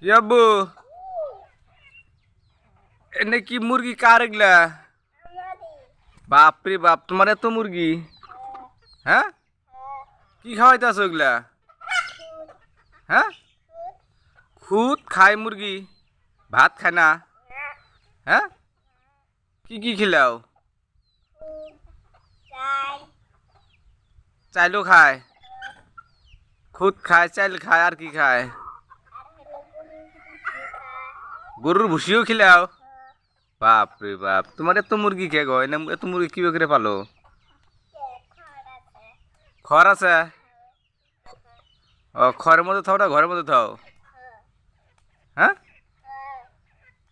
কি আব্বু এনে কি মুরগি কার এগুলা? বাপ রে বাপ, তোমার এত মুরগি? হ্যাঁ, কি খাওয়াইতেছো এগুলা? হ্যাঁ, খুদ খায় মুরগি, ভাত খায় না? হ্যাঁ, কি কি খিলাও? চাইলো খায়, খুদ খায়, চাইল খায়, আর কি খায়? গরুর ভুসিও খিলাও? বাপ রে বাপ, তোমার এত মুরগি কে গো? এনে এত মুরগি কি করে পালো? খড় আছে? ও, খড়ের মধ্যে থাও না ঘরের মধ্যে থাও? হ্যাঁ,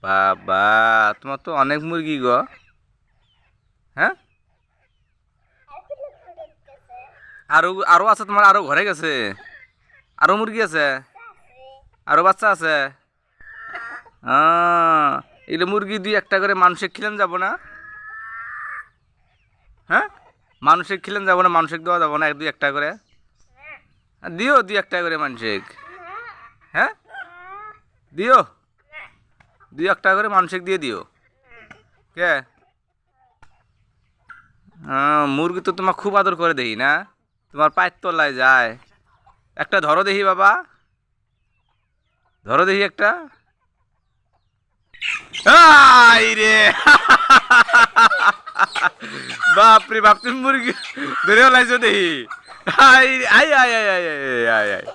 বাবা, তোমার তো অনেক মুরগি গো। হ্যাঁ, আরো আরো আছে তোমার? আরো ঘরে গেছে? আরো মুরগি আছে? আরো বাচ্চা আছে? এগুলো মুরগি দুই একটা করে মানুষের খিলেন যাব না? হ্যাঁ, মানুষের খিলেন যাব না? মানুষের দেওয়া যাব না এক দুই একটা করে? দিও দুই একটা করে মানুষের। হ্যাঁ, দিও দুই একটা করে মানুষের দিয়ে দিও। কে? মুরগি তো তোমার খুব আদর করে দেখি না? তোমার পায়ের তলায় যায়। একটা ধরো দেখি বাবা, ধরো দেখি একটা। আই রে বাপ রে বাপ, তুমি মুরগি ধরে লাইছো দেখি। I I I I I I I I